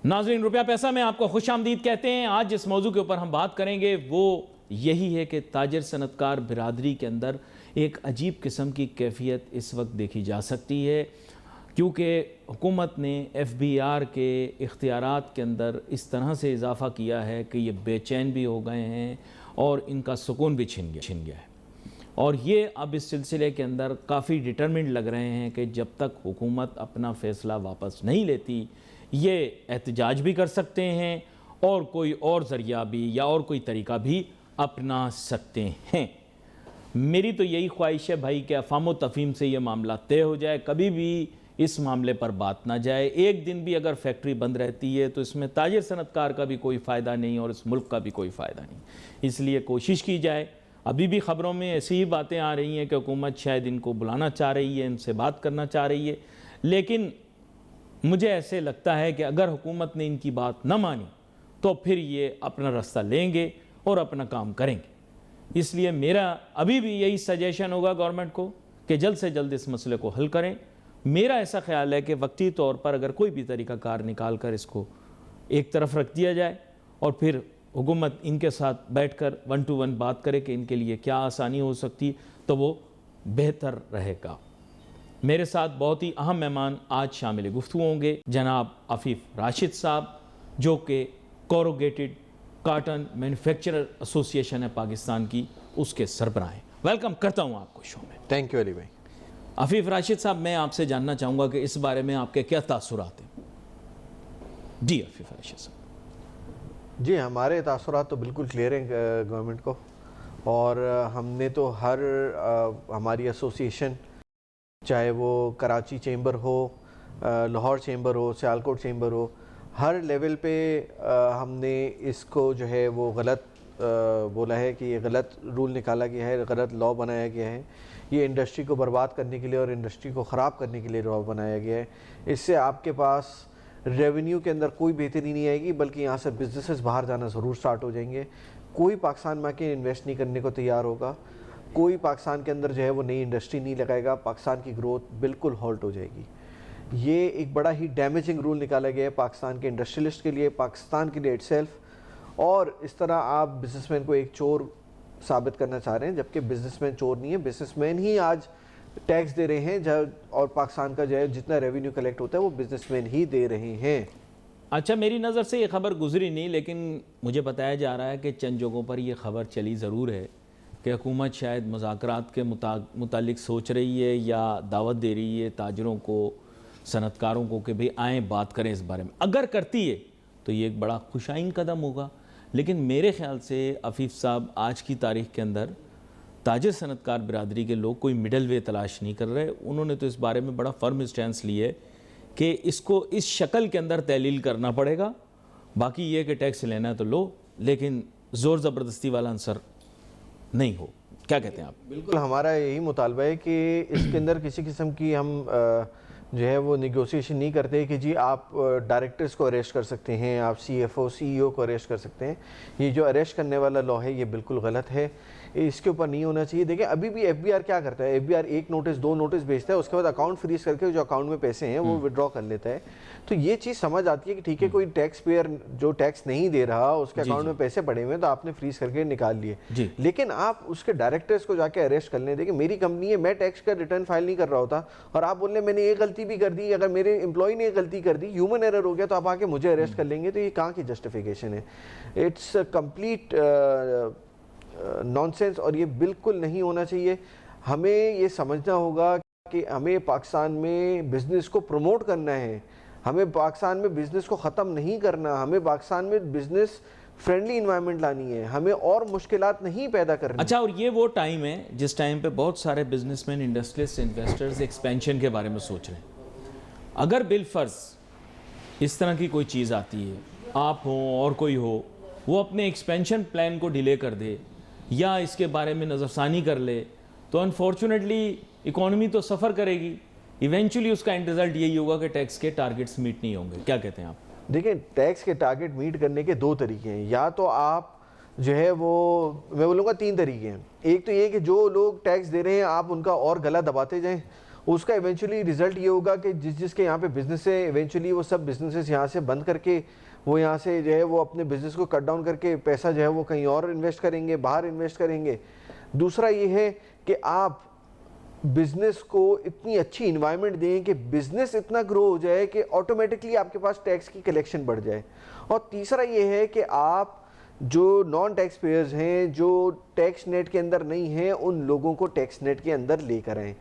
नाज़रीन, रुपया पैसा में आपको खुशामदीद कहते हैं। आज जिस मौजू के ऊपर हम बात करेंगे वो यही है कि ताजर सनतकार बिरादरी के अंदर एक अजीब किस्म की कैफियत इस वक्त देखी जा सकती है, क्योंकि हुकूमत ने FBR के इख्तियारात के अंदर इस तरह से इजाफ़ा किया है कि ये बेचैन भी हो गए हैं और इनका सुकून भी छिन गया है। और ये अब इस सिलसिले के अंदर काफ़ी डिटरमिन्ड लग रहे हैं कि जब तक हुकूमत अपना फ़ैसला वापस नहीं लेती ये एहतजाज भी कर सकते हैं और कोई और ज़रिया भी या और कोई तरीका भी अपना सकते हैं। मेरी तो यही ख्वाहिश है भाई कि अफ़ाम व तफ़हीम से ये मामला तय हो जाए, कभी भी इस मामले पर बात ना जाए। एक दिन भी अगर फैक्ट्री बंद रहती है तो इसमें ताजिर सनतकार का भी कोई फ़ायदा नहीं और इस मुल्क का भी कोई फ़ायदा नहीं। इसलिए कोशिश की जाए। अभी भी ख़बरों में ऐसी ही बातें आ रही हैं कि हुकूमत शायद इनको बुलाना चाह रही है, इनसे बात करना चाह रही है, लेकिन मुझे ऐसे लगता है कि अगर हुकूमत ने इनकी बात न मानी तो फिर ये अपना रास्ता लेंगे और अपना काम करेंगे। इसलिए मेरा अभी भी यही सजेशन होगा गवर्नमेंट को कि जल्द से जल्द इस मसले को हल करें। मेरा ऐसा ख्याल है कि वक्ती तौर पर अगर कोई भी तरीक़ाकार निकाल कर इसको एक तरफ रख दिया जाए और फिर हुकूमत इनके साथ बैठकर 1 to 1 बात करे कि इनके लिए क्या आसानी हो सकती, तो वो बेहतर रहेगा। मेरे साथ बहुत ही अहम मेहमान आज शामिल गुफ्तगू होंगे, जनाब अफीफ़ राशिद साहब, जो कि कोरोगेटेड काटन मैन्युफैक्चरर एसोसिएशन है पाकिस्तान की, उसके सरबराह हैं। वेलकम करता हूँ आपको शो में। थैंक यू अली भाई। अफीफ़ राशिद साहब, मैं आपसे जानना चाहूँगा कि इस बारे में आपके क्या तासुरात हैं? जी अफीफ़ राशिद साहब। जी, हमारे तासुरात तो बिल्कुल क्लियर हैं गवर्नमेंट को, और हमने तो हमारी एसोसिएशन, चाहे वो कराची चेंबर हो, लाहौर चेंबर हो, सियालकोट चेंबर हो, हर लेवल पे हमने इसको जो है वो गलत बोला है कि ये गलत रूल निकाला गया है, गलत लॉ बनाया गया है। ये इंडस्ट्री को बर्बाद करने के लिए और इंडस्ट्री को ख़राब करने के लिए लॉ बनाया गया है। इससे आपके पास रेवेन्यू के अंदर कोई बेहतरी नहीं आएगी, बल्कि यहाँ से बिजनेसेस बाहर जाना ज़रूर स्टार्ट हो जाएंगे। कोई पाकिस्तान में आके इन्वेस्ट नहीं करने को तैयार होगा, कोई पाकिस्तान के अंदर जो है वो नई इंडस्ट्री नहीं लगाएगा। पाकिस्तान की ग्रोथ बिल्कुल हॉल्ट हो जाएगी। ये एक बड़ा ही डैमेजिंग रूल निकाला गया है पाकिस्तान के इंडस्ट्रियलिस्ट के लिए, पाकिस्तान के लिए इटसेल्फ। और इस तरह आप बिजनेसमैन को एक चोर साबित करना चाह रहे हैं, जबकि बिजनेसमैन चोर नहीं है। बिजनेसमैन ही आज टैक्स दे रहे हैं, और पाकिस्तान का जो है जितना रेवेन्यू कलेक्ट होता है वो बिजनेसमैन ही दे रहे हैं। अच्छा, मेरी नज़र से ये खबर गुजरी नहीं, लेकिन मुझे बताया जा रहा है कि चंद जगहों पर यह खबर चली ज़रूर है कि हुकूमत शायद मुज़ाकरात के मुतालिक सोच रही है या दावत दे रही है ताजरों को, सनतकारों को कि भाई आएँ बात करें इस बारे में। अगर करती है तो ये एक बड़ा खुशाइन कदम होगा। लेकिन मेरे ख़्याल से अफीफ़ साहब, आज की तारीख़ के अंदर ताजिर सनतकार बिरादरी के लोग कोई मिडल वे तलाश नहीं कर रहे। उन्होंने तो इस बारे में बड़ा फर्म स्टैंस ली है कि इसको इस शक्ल के अंदर तहलील करना पड़ेगा। बाकी ये कि टैक्स लेना है तो लो, लेकिन ज़ोर ज़बरदस्ती वाला आंसर नहीं हो। क्या कहते हैं आप? बिल्कुल हमारा यही मुतालबा है कि इसके अंदर किसी किस्म की हम जो है वो निगोशिएशन नहीं करते कि जी आप डायरेक्टर्स को अरेस्ट कर सकते हैं, आप CFO CEO को अरेस्ट कर सकते हैं। ये जो अरेस्ट करने वाला लॉ है ये बिल्कुल गलत है, इसके ऊपर नहीं होना चाहिए। देखिए अभी भी FBR क्या करता है, FBR 1 नोटिस 2 नोटिस भेजता है, उसके बाद अकाउंट फ्रीज करके जो अकाउंट में पैसे हैं वो विड्रॉ कर लेता है। तो ये चीज़ समझ आती है कि ठीक है, कोई टैक्स पेयर जो टैक्स नहीं दे रहा, उसके अकाउंट में पैसे पड़े हुए हैं तो आपने फ्रीज करके निकाल लिए, लेकिन आप उसके डायरेक्टर्स को जाके अरेस्ट कर लें। देखिए मेरी कंपनी है, मैं टैक्स का रिटर्न फाइल नहीं कर रहा होता और आप बोल रहे मैंने ये गलती भी कर दी, अगर मेरे एम्प्लॉय ने गलती कर दी, ह्यूमन एरर हो गया, तो आप आके मुझे अरेस्ट कर लेंगे, तो ये कहाँ की जस्टिफिकेशन है? इट्स कंप्लीट नॉनसेंस, और ये बिल्कुल नहीं होना चाहिए। हमें ये समझना होगा कि हमें पाकिस्तान में बिजनेस को प्रमोट करना है, हमें पाकिस्तान में बिजनेस को ख़त्म नहीं करना, हमें पाकिस्तान में बिजनेस फ्रेंडली इन्वायरमेंट लानी है, हमें और मुश्किलात नहीं पैदा करनी। अच्छा, और ये वो टाइम है जिस टाइम पे बहुत सारे बिजनेसमैन, इंडस्ट्रियलिस्ट, इन्वेस्टर्स एक्सपेंशन के बारे में सोच रहे हैं। अगर बिलफर्ज इस तरह की कोई चीज़ आती है, आप हो और कोई हो, वो अपने एक्सपेंशन प्लान को डिले कर दे या इसके बारे में नज़रसानी कर ले, तो अनफॉर्चुनेटली इकॉनमी तो सफ़र करेगी। इवेंचुअली उसका एंड रिज़ल्ट यही होगा कि टैक्स के टारगेट्स मीट नहीं होंगे। क्या कहते हैं आप? देखिए टैक्स के टारगेट मीट करने के 2 तरीके हैं। या तो आप जो है वो, मैं बोलूँगा 3 तरीके हैं। एक तो ये कि जो लोग टैक्स दे रहे हैं आप उनका और गला दबाते जाएं उसका इवेंचुअली रिजल्ट ये होगा कि जिसके यहाँ पे बिजनेस है, इवेंचुअली वो सब बिजनेसेस यहाँ से बंद करके वो यहाँ से जो है वो अपने बिजनेस को कट डाउन करके पैसा जो है वो कहीं और इन्वेस्ट करेंगे, बाहर इन्वेस्ट करेंगे। दूसरा ये है कि आप बिजनेस को इतनी अच्छी इन्वायरमेंट दें कि बिजनेस इतना ग्रो हो जाए कि ऑटोमेटिकली आपके पास टैक्स की कलेक्शन बढ़ जाए। और तीसरा ये है कि आप जो नॉन टैक्स पेयर्स हैं, जो टैक्स नेट के अंदर नहीं हैं, उन लोगों को टैक्स नेट के अंदर लेकर आएँ।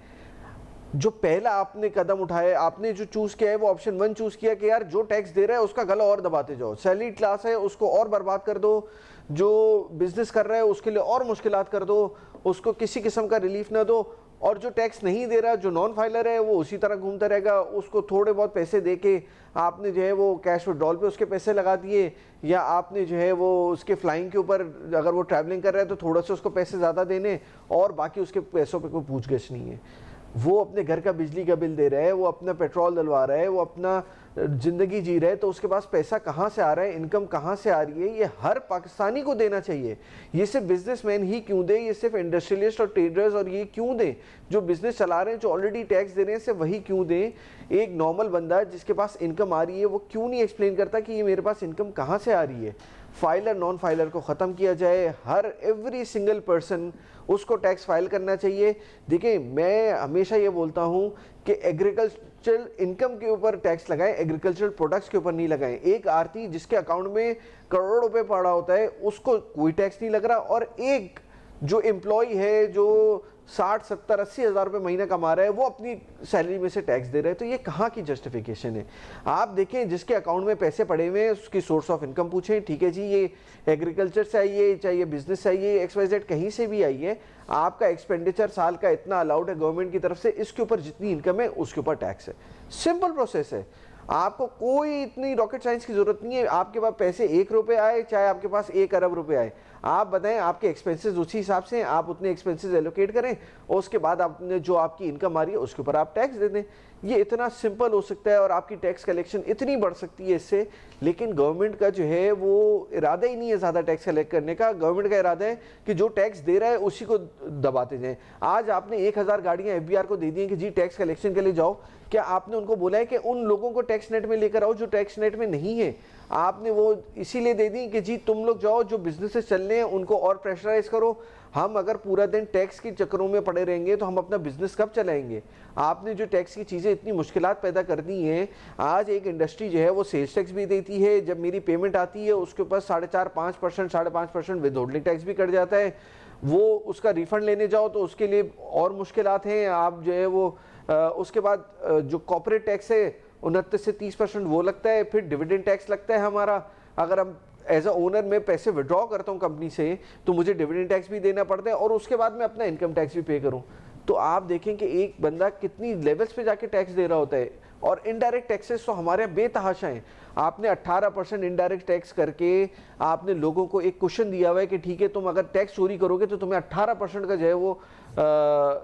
जो पहला आपने कदम उठाया, आपने जो चूज किया है वो ऑप्शन 1 चूज किया कि यार जो टैक्स दे रहा है उसका गला और दबाते जाओ, सैलरी क्लास है उसको और बर्बाद कर दो, जो बिजनेस कर रहा है उसके लिए और मुश्किलात कर दो, उसको किसी किस्म का रिलीफ ना दो, और जो टैक्स नहीं दे रहा, जो नॉन फाइलर है, वो उसी तरह घूमता रहेगा, उसको थोड़े बहुत पैसे दे के आपने जो है वो कैश विड्रॉल पे उसके पैसे लगा दिए, या आपने जो है वो उसके फ्लाइंग के ऊपर, अगर वो ट्रैवलिंग कर रहा है तो थोड़ा सा उसको पैसे ज़्यादा देने, और बाकी उसके पैसों पे कोई पूछगछ नहीं है। वो अपने घर का बिजली का बिल दे रहा है, वो अपना पेट्रोल डलवा रहा है, वो अपना ज़िंदगी जी रहा है, तो उसके पास पैसा कहाँ से आ रहा है, इनकम कहाँ से आ रही है, ये हर पाकिस्तानी को देना चाहिए। ये सिर्फ बिजनेसमैन ही क्यों दे, ये सिर्फ इंडस्ट्रियलिस्ट और ट्रेडर्स और ये क्यों दें, जो बिजनेस चला रहे हैं, जो ऑलरेडी टैक्स दे रहे हैं, सिर्फ वही क्यों दें। एक नॉर्मल बंदा जिसके पास इनकम आ रही है वो क्यों नहीं एक्सप्लेन करता कि ये मेरे पास इनकम कहाँ से आ रही है। फाइलर नॉन फाइलर को ख़त्म किया जाए, हर एवरी सिंगल पर्सन उसको टैक्स फाइल करना चाहिए। देखिए, मैं हमेशा ये बोलता हूँ कि एग्रीकल्चरल इनकम के ऊपर टैक्स लगाएं, एग्रीकल्चरल प्रोडक्ट्स के ऊपर नहीं लगाएं। एक आरती जिसके अकाउंट में करोड़ों रुपए पड़ा होता है उसको कोई टैक्स नहीं लग रहा, और एक जो एम्प्लॉय है जो 60, 70, 80 हज़ार रुपये महीना कमा रहा है वो अपनी सैलरी में से टैक्स दे रहा है, तो ये कहाँ की जस्टिफिकेशन है। आप देखें जिसके अकाउंट में पैसे पड़े हुए हैं उसकी सोर्स ऑफ इनकम पूछें, ठीक है जी ये एग्रीकल्चर से आई है, चाहे ये बिजनेस से आई है, XYZ कहीं से भी आई है, आपका एक्सपेंडिचर साल का इतना अलाउड है गवर्नमेंट की तरफ से, इसके ऊपर जितनी इनकम है उसके ऊपर टैक्स है। सिंपल प्रोसेस है, आपको कोई इतनी रॉकेट साइंस की जरूरत नहीं है। आपके पास पैसे 1 रुपये आए चाहे आपके पास 1 अरब रुपए आए, आप बताएं आपके एक्सपेंसेस उसी हिसाब से हैं, आप उतने एक्सपेंसेस एलोकेट करें और उसके बाद आपने जो आपकी इनकम आ रही है उसके ऊपर आप टैक्स दे दें। ये इतना सिंपल हो सकता है और आपकी टैक्स कलेक्शन इतनी बढ़ सकती है इससे। लेकिन गवर्नमेंट का जो है वो इरादा ही नहीं है ज़्यादा टैक्स कलेक्ट करने का। गवर्नमेंट का इरादा है कि जो टैक्स दे रहा है उसी को दबाते जाएं। आज आपने 1000 गाड़ियाँ FBR को दे दी हैं कि जी टैक्स कलेक्शन के लिए जाओ, क्या आपने उनको बोला है कि उन लोगों को टैक्स नेट में लेकर आओ जो टैक्स नेट में नहीं है? आपने वो इसीलिए दे दी कि जी तुम लोग जाओ, जो बिजनेसेस चल रहे हैं उनको और प्रेशराइज करो। हम अगर पूरा दिन टैक्स के चक्करों में पड़े रहेंगे तो हम अपना बिजनेस कब चलाएंगे? आपने जो टैक्स की चीज़ें इतनी मुश्किलात पैदा कर दी हैं। आज एक इंडस्ट्री जो है वो सेल्स टैक्स भी देती है, जब मेरी पेमेंट आती है उसके ऊपर 4.5-5%, 5.5% विदहोल्डिंग टैक्स भी कट जाता है। वो उसका रिफंड लेने जाओ तो उसके लिए और मुश्किलात हैं। आप जो है वो उसके बाद जो कॉर्पोरेट टैक्स है 29 से 30% वो लगता है, फिर डिविडेंड टैक्स लगता है हमारा। अगर हम एज अ ओनर में पैसे विड्रॉ करता हूँ कंपनी से तो मुझे डिविडेंड टैक्स भी देना पड़ता है और उसके बाद मैं अपना इनकम टैक्स भी पे करूँ। तो आप देखें कि एक बंदा कितनी लेवल्स पे जाके टैक्स दे रहा होता है। और इनडायरेक्ट टैक्सेस तो हमारे बेतहाशा हैं। आपने 18% इनडायरेक्ट टैक्स करके आपने लोगों को एक क्वेश्चन दिया हुआ है कि ठीक है तुम अगर टैक्स चोरी करोगे तो तुम्हें 18% का जो है वो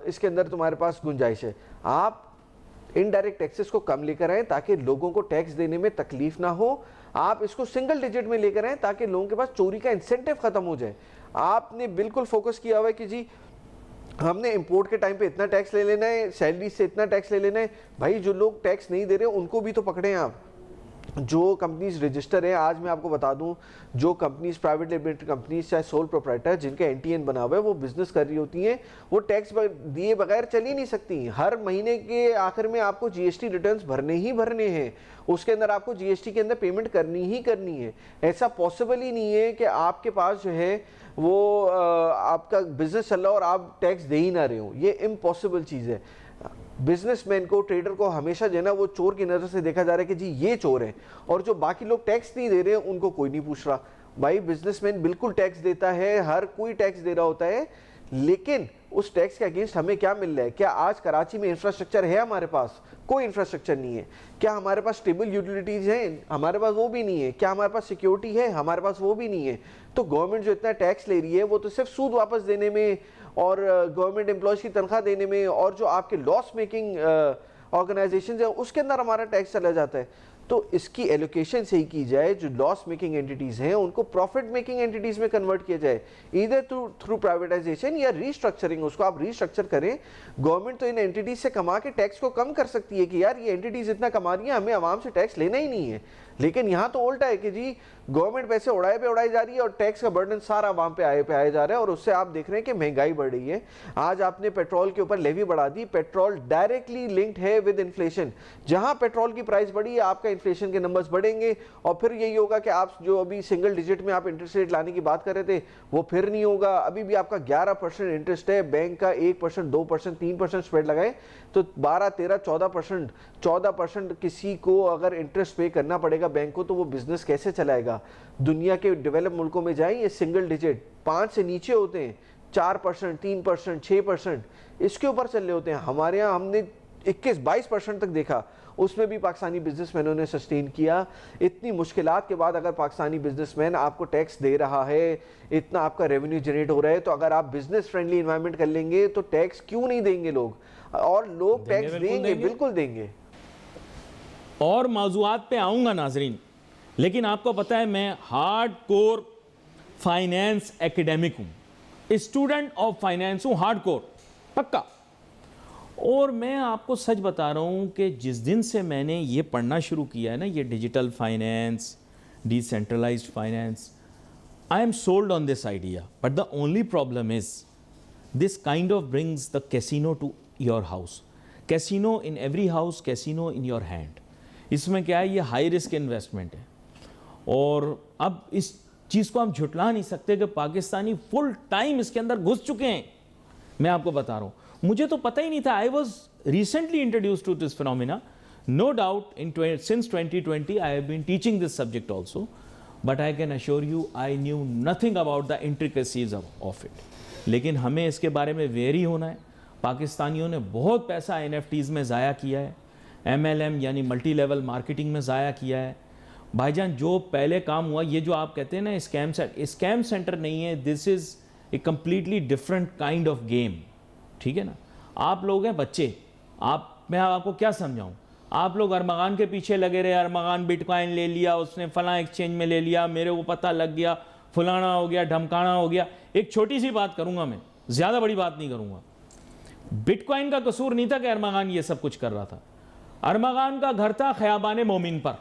इसके अंदर तुम्हारे पास गुंजाइश है। आप इनडायरेक्ट टैक्सेस को कम लेकर आए ताकि लोगों को टैक्स देने में तकलीफ ना हो। आप इसको सिंगल डिजिट में लेकर आए ताकि लोगों के पास चोरी का इंसेंटिव खत्म हो जाए। आपने बिल्कुल फोकस किया हुआ है कि जी हमने इंपोर्ट के टाइम पे इतना टैक्स ले लेना है, सैलरी से इतना टैक्स ले लेना है। भाई जो लोग टैक्स नहीं दे रहे उनको भी तो पकड़े आप। जो कंपनीज रजिस्टर है, आज मैं आपको बता दूं, जो कंपनीज प्राइवेट लिमिटेड कंपनीज चाहे सोल प्रोप्राइटर जिनका NTN बना हुआ है वो बिजनेस कर रही होती हैं, वो टैक्स दिए बगैर चल ही नहीं सकती। हर महीने के आखिर में आपको GST रिटर्न्स भरने ही भरने हैं, उसके अंदर आपको GST के अंदर पेमेंट करनी ही करनी है। ऐसा पॉसिबल ही नहीं है कि आपके पास जो है वो आपका बिजनेस चल रहा हो और आप टैक्स दे ही ना रहे हो। ये इम्पॉसिबल चीज़ है। बिजनेसमैन को, ट्रेडर को हमेशा जो है ना वो चोर की नज़र से देखा जा रहा है कि जी ये चोर है, और जो बाकी लोग टैक्स नहीं दे रहे हैं उनको कोई नहीं पूछ रहा। भाई बिजनेसमैन बिल्कुल टैक्स देता है, हर कोई टैक्स दे रहा होता है, लेकिन उस टैक्स के अगेंस्ट हमें क्या मिल रहा है? क्या आज कराची में इंफ्रास्ट्रक्चर है? हमारे पास कोई इंफ्रास्ट्रक्चर नहीं है। क्या हमारे पास स्टेबल यूटिलिटीज़ हैं? हमारे पास वो भी नहीं है। क्या हमारे पास सिक्योरिटी है? हमारे पास वो भी नहीं है। तो गवर्नमेंट जो इतना टैक्स ले रही है वो तो सिर्फ सूद वापस देने में और गवर्नमेंट एम्प्लॉयज़ की तनख्वाह देने में और जो आपके लॉस मेकिंग ऑर्गेनाइजेशन है उसके अंदर हमारा टैक्स चला जाता है। तो इसकी एलोकेशन सही की जाए, जो लॉस मेकिंग एंटिटीज हैं उनको प्रॉफिट मेकिंग एंटिटीज में कन्वर्ट किया जाए, ईदर थ्रू प्राइवेटाइजेशन या रीस्ट्रक्चरिंग। उसको आप रीस्ट्रक्चर करें। गवर्नमेंट तो इन एंटिटीज से कमा के टैक्स को कम कर सकती है कि यार ये एंटिटीज इतना कमा रही है, हमें आवाम से टैक्स लेना ही नहीं है। लेकिन यहाँ तो उल्टा है कि जी गवर्नमेंट पैसे उड़ाए पे उड़ाई जा रही है और टैक्स का बर्डन सारा आवाम पे आया जा रहा है, और उससे आप देख रहे हैं कि महंगाई बढ़ रही है। आज आपने पेट्रोल के ऊपर लेवी बढ़ा दी। पेट्रोल डायरेक्टली लिंक्ड है विद इन्फ्लेशन। जहां पेट्रोल की प्राइस बढ़ी, आपका इन्फ्लेशन के नंबर्स बढ़ेंगे, और फिर यही होगा कि आप जो अभी सिंगल डिजिट में आप इंटरेस्ट रेट लाने की बात कर रहे थे वो फिर नहीं होगा। अभी भी आपका 11% इंटरेस्ट है, बैंक का 1%, 2%, 3% स्प्रेड लगाए तो 12, 13, 14% किसी को अगर इंटरेस्ट पे करना पड़ेगा बैंक को, तो वो बिजनेस कैसे चलाएगा? दुनिया के डेवलप मुल्कों में जाएं, ये सिंगल डिजिट 5 से नीचे होते हैं, 4%, 3%, 6% इसके ऊपर चल रहे होते हैं। हमारे यहाँ हमने 21-22% तक देखा, उसमें भी पाकिस्तानी बिजनेसमैनों ने सस्टेन किया। इतनी मुश्किलात के बाद अगर पाकिस्तानी बिजनेसमैन आपको टैक्स दे रहा है, इतना आपका रेवेन्यू जनरेट हो रहा है, तो अगर आप बिजनेस फ्रेंडली इन्वायरमेंट कर लेंगे तो टैक्स क्यों नहीं देंगे लोग? और लोग टैक्स देंगे, बिल्कुल देंगे। और मौज़ूआत पे आऊँगा नाजरीन, लेकिन आपको पता है मैं हार्ड कोर फाइनेंस एकेडमिक हूँ, स्टूडेंट ऑफ फाइनेंस हूँ, हार्ड कोर पक्का। और मैं आपको सच बता रहा हूँ कि जिस दिन से मैंने ये पढ़ना शुरू किया है ना, ये digital finance, decentralised finance, I am sold on this idea. But the only problem is this kind of brings the casino to your house. Casino in every house, casino in your hand. इसमें क्या है, ये high risk investment है। और अब इस चीज़ को हम झुटला नहीं सकते कि पाकिस्तानी फुल टाइम इसके अंदर घुस चुके हैं। मैं आपको बता रहा हूँ, मुझे तो पता ही नहीं था। I was recently introduced to this phenomena, no doubt since 2020 I have been teaching this subject also, but I can assure you I knew nothing about the intricacies of it. लेकिन हमें इसके बारे में वेरी होना है। पाकिस्तानियों ने बहुत पैसा NFTs में ज़ाया किया है, MLM यानी मल्टी लेवल मार्केटिंग में ज़ाया किया है। भाईजान जो पहले काम हुआ, ये जो आप कहते हैं ना स्कैम सेंटर नहीं है, this is a completely different kind of game. ठीक है ना? आप लोग हैं बच्चे, मैं आपको क्या समझाऊं? आप लोग अरमगान के पीछे लगे रहे, अरमगान बिटकॉइन ले लिया, उसने फलां एक्सचेंज में ले लिया, मेरे को पता लग गया, फलाना हो गया, ढमकाना हो गया। एक छोटी सी बात करूंगा मैं, ज़्यादा बड़ी बात नहीं करूंगा। बिटकॉइन का कसूर नहीं था कि अरमगान ये सब कुछ कर रहा था। अरमगान का घर था खयाबान मोमिन पर।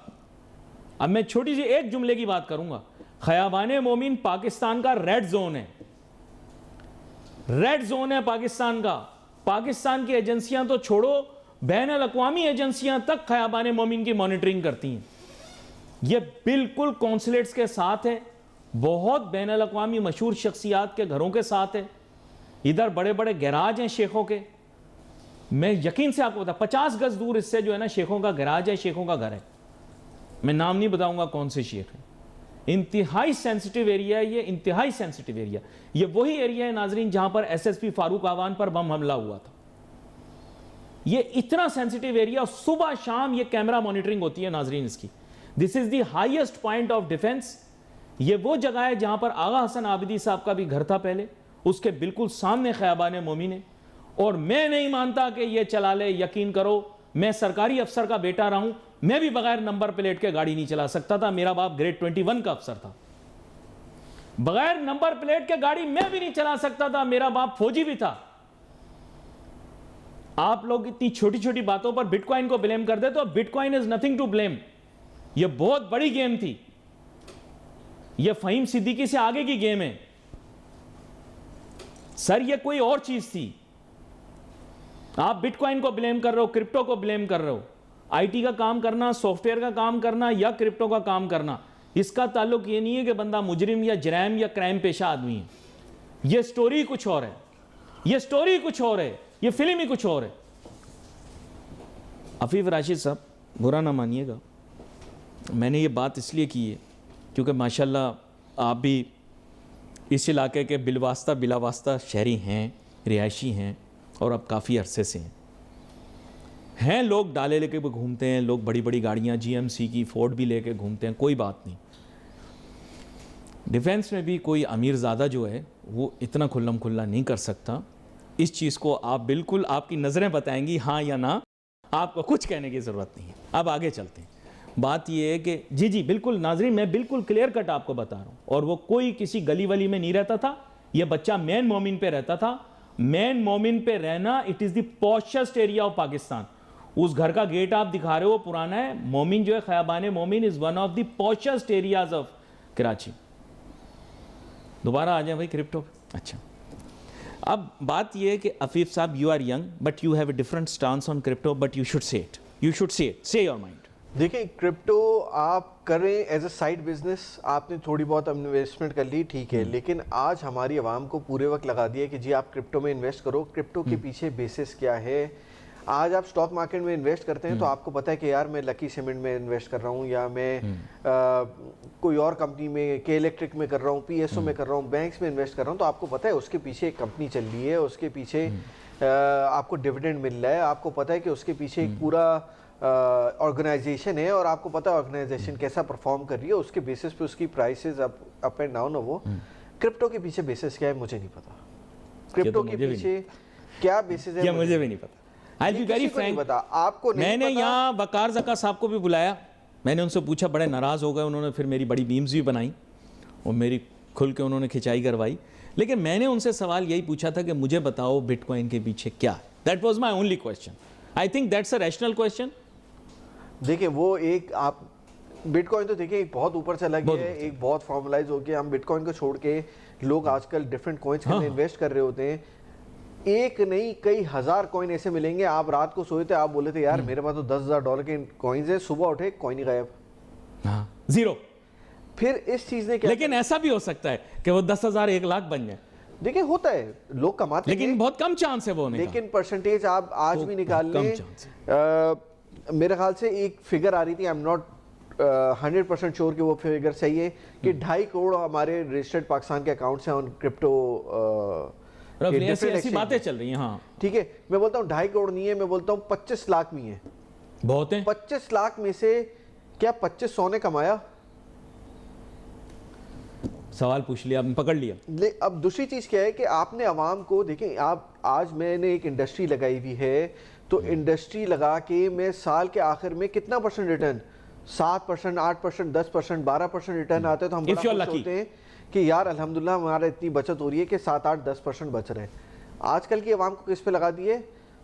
अब मैं छोटी सी एक जुमले की बात करूंगा। खयाबान मोमिन पाकिस्तान का रेड जोन है, रेड जोन है पाकिस्तान का। पाकिस्तान की एजेंसियां तो छोड़ो, बैनुल-अक़वामी एजेंसियां तक खयाबान मोमिन की मॉनिटरिंग करती हैं। ये बिल्कुल कॉन्सुलेट्स के साथ है, बहुत बैनुल-अक़वामी मशहूर शख्सियात के घरों के साथ है। इधर बड़े बड़े गैराज हैं शेखों के। मैं यकीन से आपको बता, 50 गज दूर इससे जो है ना शेखों का गैराज है, शेखों का घर है। मैं नाम नहीं बताऊंगा कौन से शेख है। इंतहाई सेंसिटिव एरिया है ये, इंतहाई सेंसिटिव एरिया। ये वही एरिया है नाजरीन जहां पर SSP फारूक आवान पर बम हमला हुआ था। ये इतना सेंसिटिव एरिया, सुबह शाम ये कैमरा मॉनिटरिंग होती है नाजरीन इसकी। This is the highest point of defence. ये वो जगह है जहां पर आगा हसन आबिदी साहब का भी घर था पहले, उसके बिल्कुल सामने खयाबान मोमिन है। और मैं नहीं मानता कि ये चला ले, यकीन करो, मैं सरकारी अफसर का बेटा रहा हूं, मैं भी बगैर नंबर प्लेट के गाड़ी नहीं चला सकता था। मेरा बाप ग्रेड 21 का अफसर था, बगैर नंबर प्लेट के गाड़ी मैं भी नहीं चला सकता था। मेरा बाप फौजी भी था। आप लोग इतनी छोटी छोटी बातों पर बिटकॉइन को ब्लेम कर दे, तो bitcoin is nothing to blame. यह बहुत बड़ी गेम थी, यह फहीम सिद्दीकी से आगे की गेम है सर, यह कोई और चीज थी। आप बिटकॉइन को ब्लेम कर रहे हो, क्रिप्टो को ब्लेम कर रहे हो। IT का काम करना, सॉफ्टवेयर का काम करना या क्रिप्टो का काम करना, इसका ताल्लुक ये नहीं है कि बंदा मुजरिम या जराइम या क्राइम पेशा आदमी है। ये स्टोरी कुछ और है, ये स्टोरी कुछ और है, ये फिल्म ही कुछ और है। अफीफ राशिद साहब, बुरा ना मानिएगा, मैंने ये बात इसलिए की है क्योंकि माशाल्लाह आप भी इस इलाके के बिलवास्ता बिलावास्ता शहरी हैं, रिहायशी हैं, और अब काफ़ी अरसे से हैं। लोग डाले लेके भी घूमते हैं, लोग बड़ी बड़ी गाड़ियाँ GMC की, फोर्ड भी लेके घूमते हैं, कोई बात नहीं। डिफेंस में भी कोई अमीरज़ादा जो है वो इतना खुल्लम खुल्ला नहीं कर सकता। इस चीज़ को आप बिल्कुल, आपकी नज़रें बताएंगी हाँ या ना, आपको कुछ कहने की ज़रूरत नहीं है। अब आगे चलते हैं। बात ये है कि जी जी बिल्कुल नाजरीन, मैं बिल्कुल क्लियर कट आपको बता रहा हूँ, और वो कोई किसी गली वली में नहीं रहता था, ये बच्चा मेन मोमिन पे रहता था। मेन मोमिन पे रहना, it is the poshest area of Pakistan. उस घर का गेट आप दिखा रहे हो पुराना है, मोमिन जो है खयाबान मोमिन is one of the poshest areas of Karachi. दोबारा आ जाए भाई क्रिप्टो। अच्छा, अब बात यह है कि अफीफ साहब, you are young but you have a different stance on crypto, but you should say it, you should say it, say your mind. देखिए, क्रिप्टो आप करें एज अ साइड बिजनेस, आपने थोड़ी बहुत इन्वेस्टमेंट कर ली, ठीक है, लेकिन आज हमारी आवाम को पूरे वक्त लगा दिया कि जी आप क्रिप्टो में इन्वेस्ट करो। क्रिप्टो के पीछे बेसिस क्या है? आज आप स्टॉक मार्केट में इन्वेस्ट करते हैं तो आपको पता है कि यार मैं लकी सीमेंट में इन्वेस्ट कर रहा हूँ, या मैं कोई और कंपनी में, के इलेक्ट्रिक में कर रहा हूँ, पीएसओ में कर रहा हूँ, बैंक्स में इन्वेस्ट कर रहा हूँ, तो आपको पता है उसके पीछे एक कंपनी चल रही है, उसके पीछे आपको डिविडेंड मिल रहा है, आपको पता है कि उसके पीछे एक पूरा ऑर्गेनाइजेशन है, और आपको पता है ऑर्गेनाइजेशन कैसा परफॉर्म कर रही है, उसके बेसिस पे उसकी प्राइसेस अप एंड डाउन है। वो क्रिप्टो के पीछे बेसिस क्या है मुझे नहीं पता। क्रिप्टो के पीछे क्या बेसिस है मुझे भी नहीं पता। I'll be very frank, आपको नहीं मैंने पता। यहाँ वकार ज़का साहब को भी बुलाया, मैंने उनसे पूछा, बड़े नाराज़ हो गए उन्होंने, फिर मेरी बड़ी मीम्स भी बनाई और मेरी खुल के उन्होंने खिंचाई करवाई, लेकिन मैंने उनसे सवाल यही पूछा था कि मुझे बताओ बिटकॉइन के पीछे क्या है। That was my only question. I think that's a rational question. देखिए, वो एक आप बिटकॉइन तो देखिए एक बहुत ऊपर चला गया है, एक बहुत फॉर्मलाइज हो गया। हम बिटकॉइन को छोड़ के लोग आजकल डिफरेंट कॉइन्स के अंदर इन्वेस्ट कर रहे होते हैं। एक नहीं कई हजार कॉइन ऐसे मिलेंगे, आप रात को सोए थे, आप बोले थे यार मेरे पास तो $10,000 के कॉइन्स है, सुबह उठे कॉइन ही गायब, जीरो। फिर इस चीज ने क्या, लेकिन ऐसा भी हो सकता है कि वो 10,000 1 लाख बन जाए। देखिए होता है, लोग कमाते हैं, लेकिन बहुत कम चांस है वो होने का। लेकिन परसेंटेज आप आज भी निकाल लें, मेरे ख्याल से एक फिगर आ रही थी, आई एम नॉट 100% श्योर कि वो फिगर सही है, कि 2.5 करोड़ हमारे रजिस्टर्ड पाकिस्तान के अकाउंट्स हैं ऑन क्रिप्टो। ऐसी बातें चल रही हैं। हाँ ठीक है, मैं बोलता हूँ 2.5 करोड़ नहीं है, मैं बोलता हूँ 25 लाख में है। बहुत है। 25 लाख में से क्या 2500 ने कमाया? सवाल पूछ लिया आपने, पकड़ लिया। अब दूसरी चीज क्या है कि आपने आवाम को, देखें आप, आज मैंने एक इंडस्ट्री लगाई हुई है, तो इंडस्ट्री लगा के मैं साल के आखिर में कितना परसेंट रिटर्न, 7%, 8%, 10%, 12% रिटर्न आते हैं, तो हम बड़ा खुश होते हैं कि यार अल्हम्दुलिल्लाह हमारा इतनी बचत हो रही है कि 7, 8, 10% बच रहे हैं। आजकल की आवाम को किस पे लगा दिए?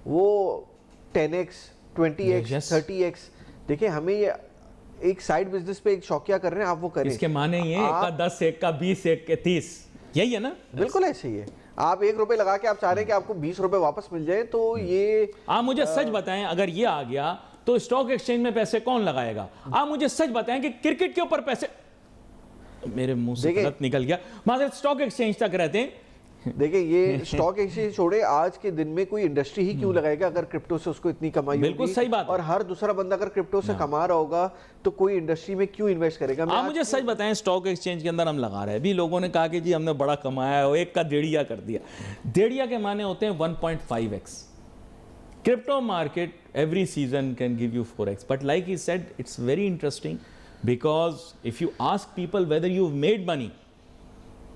वो 10x, 20x, 30x। देखिए, हमें ये एक साइड बिजनेस पे एक शौकिया कर रहे हैं, आप वो करें। इसके माने ये एक का 10, एक का 20, एक के 30, यही है ना? बिल्कुल ऐसे ही है। आप 1 रुपए लगा के आप चाह रहे हैं कि आपको 20 रुपए वापस मिल जाए, तो ये आप मुझे सच बताएं, अगर ये आ गया तो स्टॉक एक्सचेंज में पैसे कौन लगाएगा? आप मुझे सच बताएं कि क्रिकेट के ऊपर पैसे, मेरे मुंह से गलत निकल गया, मात्र स्टॉक एक्सचेंज तक रहते हैं। देखिए, ये स्टॉक एक्सचेंज छोड़े, आज के दिन में कोई इंडस्ट्री ही क्यों लगाएगा अगर क्रिप्टो से उसको इतनी कमाई होगी? बिल्कुल सही बात। और हर दूसरा बंदा अगर क्रिप्टो से कमा रहा होगा तो कोई इंडस्ट्री में क्यों इन्वेस्ट करेगा? आप मुझे सच बताएं, स्टॉक एक्सचेंज के अंदर हम लगा रहे हैं, भी लोगों ने कहा कि जी हमने बड़ा कमाया है, एक का डेढ़िया कर दिया। डेढ़िया के माने होते हैं 1.5x। Crypto market every season can give you 4x, but like he said, it's very interesting because if you ask people whether you've made money,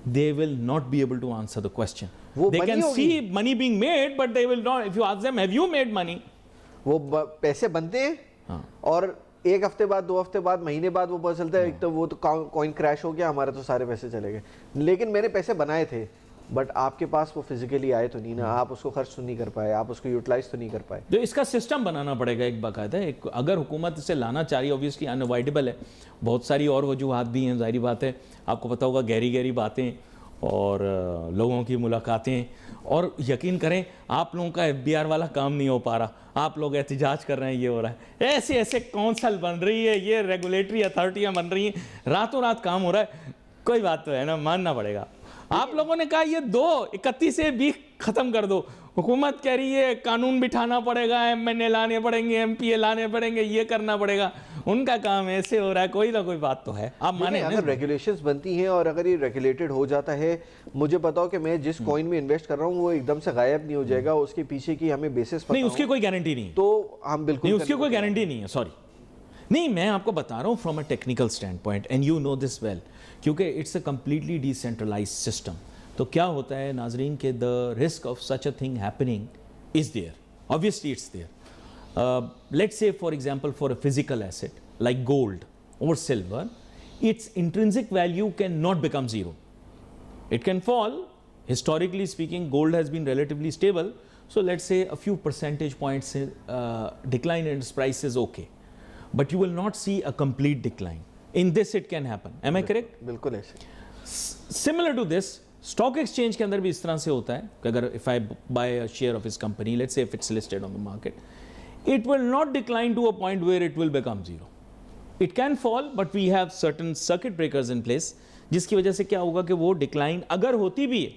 they will not be able to answer the question. They can see money being made, but they will not. If you ask them, have you made money? वो पैसे बनते हैं, हाँ। और एक हफ्ते बाद, 2 हफ्ते बाद, महीने बाद वो पता चलता है, एक तो वो तो कॉइन क्रैश हो गया, हमारे तो सारे पैसे चले गए। लेकिन मैंने पैसे बनाए थे, बट आपके पास वो फिजिकली आए तो नहीं ना, आप उसको खर्च तो नहीं कर पाए, आप उसको यूटिलाइज तो नहीं कर पाए। तो इसका सिस्टम बनाना पड़ेगा एक बाकायदा, एक अगर हुकूमत इसे लाना चाह रही है, ऑब्वियसली अनअवॉइडेबल है, बहुत सारी और वजूहात भी हैं, जाहिर बात है, आपको पता होगा, गहरी गहरी बातें और लोगों की मुलाकातें, और यकीन करें आप लोगों का FBR वाला काम नहीं हो पा रहा, आप लोग एहतिजाज कर रहे हैं, ये हो रहा है, ऐसे ऐसे कौंसल बन रही है, ये रेगुलेटरी अथॉरिटियाँ बन रही हैं, रातों रात काम हो रहा है। कोई बात तो है ना, मानना पड़ेगा। आप लोगों ने कहा ये 31 से 20 खत्म कर दो, हुकूमत कह रही है कानून बिठाना पड़ेगा, MNA लाने पड़ेंगे, MPA लाने पड़ेंगे, ये करना पड़ेगा, उनका काम ऐसे हो रहा है, कोई ना कोई बात तो है। आप माने अगर रेगुलेशंस बनती हैं और अगर ये रेगुलेटेड हो जाता है, मुझे बताओ कि मैं जिस कॉइन में इन्वेस्ट कर रहा हूँ वो एकदम से गायब नहीं हो जाएगा, उसके पीछे की हमें बेसिस नहीं, उसकी कोई गारंटी नहीं, तो हम बिल्कुल नहीं, उसकी कोई गारंटी नहीं है, सॉरी नहीं, मैं आपको बता रहा हूँ from a technical standpoint, and you know this well, क्योंकि it's a completely decentralised system. तो क्या होता है नाजरीन के the risk of such a thing happening is there, obviously it's there. Let's say for example for a physical asset, like gold or silver, its intrinsic value cannot become zero. It can fall. Historically speaking, gold has been relatively stable. So let's say a few percentage points decline in its price is okay. But you will not see a complete decline. In this it can happen. Am I correct? बिल्कुल ऐसे. Similar to this, stock exchange के अंदर भी इस तरह से होता है कि अगर if I buy a share of his company, let's say if it's listed on the market, it will not decline to a point where it will become zero. It can fall, but we have certain circuit breakers in place, जिसकी वजह से क्या होगा कि वो decline अगर होती भी है,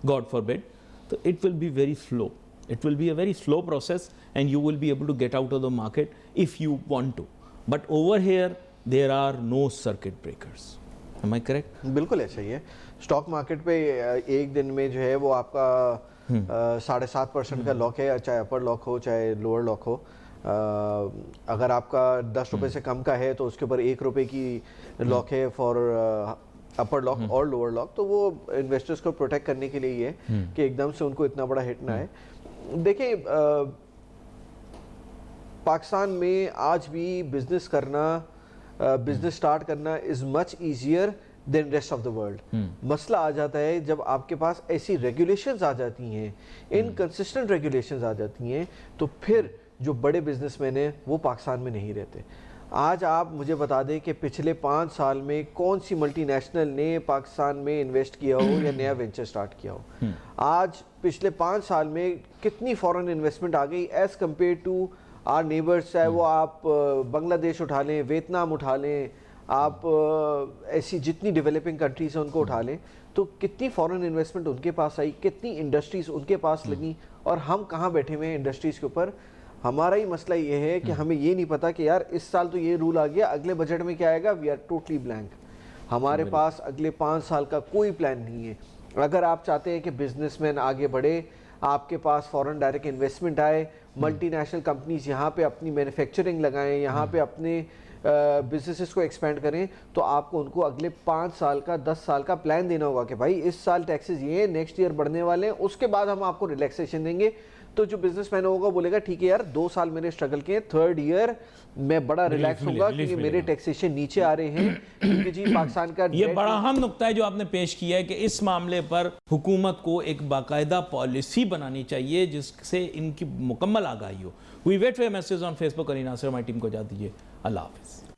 God forbid, तो it will be very slow. It will be a very slow process and you will be able to get out of the market if you want to. But over here, there are no circuit breakers. Am I correct? बिल्कुल ऐसा ही है. Stock market पे एक दिन में जो है वो आपका 7.5% का लॉक है, चाहे अपर लॉक हो चाहे लोअर लॉक हो. अगर आपका 10 रुपये से कम का है तो उसके ऊपर 1 रुपये की लॉक है फॉर अपर लॉक और लोअर लॉक. तो वो इन्वेस्टर्स को प्रोटेक्ट करने के लिए ही है कि एकदम से उनको इतना बड़ा हिट ना आए. देखिए, पाकिस्तान में आज भी बिजनेस करना, बिजनेस स्टार्ट करना is much easier than rest of the world. मसला आ जाता है जब आपके पास ऐसी रेगुलेशंस आ जाती हैं, इनकंसिस्टेंट रेगुलेशंस आ जाती हैं, तो फिर जो बड़े बिजनेसमैन हैं वो पाकिस्तान में नहीं रहते. आज आप मुझे बता दें कि पिछले 5 साल में कौन सी मल्टीनेशनल ने पाकिस्तान में इन्वेस्ट किया हो या नया वेंचर स्टार्ट किया हो. आज पिछले 5 साल में कितनी फॉरेन इन्वेस्टमेंट आ गई as compared to our neighbours. चाहे वो आप बांग्लादेश उठा लें, वियतनाम उठा लें, आप ऐसी जितनी डेवलपिंग कंट्रीज हैं उनको उठा लें, तो कितनी फॉरेन इन्वेस्टमेंट उनके पास आई, कितनी इंडस्ट्रीज उनके पास लगी, और हम कहाँ बैठे हुए हैं इंडस्ट्रीज के ऊपर. हमारा ही मसला ये है कि हमें ये नहीं पता कि यार इस साल तो ये रूल आ गया, अगले बजट में क्या आएगा. We are totally blank. हमारे पास अगले 5 साल का कोई प्लान नहीं है. अगर आप चाहते हैं कि बिजनेसमैन आगे बढ़े, आपके पास फॉरेन डायरेक्ट इन्वेस्टमेंट आए, मल्टीनेशनल कंपनीज यहाँ पे अपनी मैन्युफैक्चरिंग लगाएं, यहाँ पे अपने बिजनेसेस को एक्सपेंड करें, तो आपको उनको अगले 5 साल का 10 साल का प्लान देना होगा कि भाई इस साल टैक्सेस ये हैं, नेक्स्ट ईयर बढ़ने वाले हैं, उसके बाद हम आपको रिलैक्सेशन देंगे. तो जो बिजनेसमैन होगा बोलेगा ठीक है यार 2 साल मैंने स्ट्रगल किए, 3rd ईयर मैं बड़ा रिलैक्स होगा क्योंकि मेरे टैक्सेशन नीचे आ रहे हैं. क्योंकि जी पाकिस्तान का ये बड़ा अहम नुक्ता है जो आपने पेश किया है कि इस मामले पर हुकूमत को एक बाकायदा पॉलिसी बनानी चाहिए जिससे इनकी मुकम्मल आगाही हो. We wait for message on Facebook. Ali Nasir हमारी टीम को जा दीजिए. अल्लाह हाफिज़.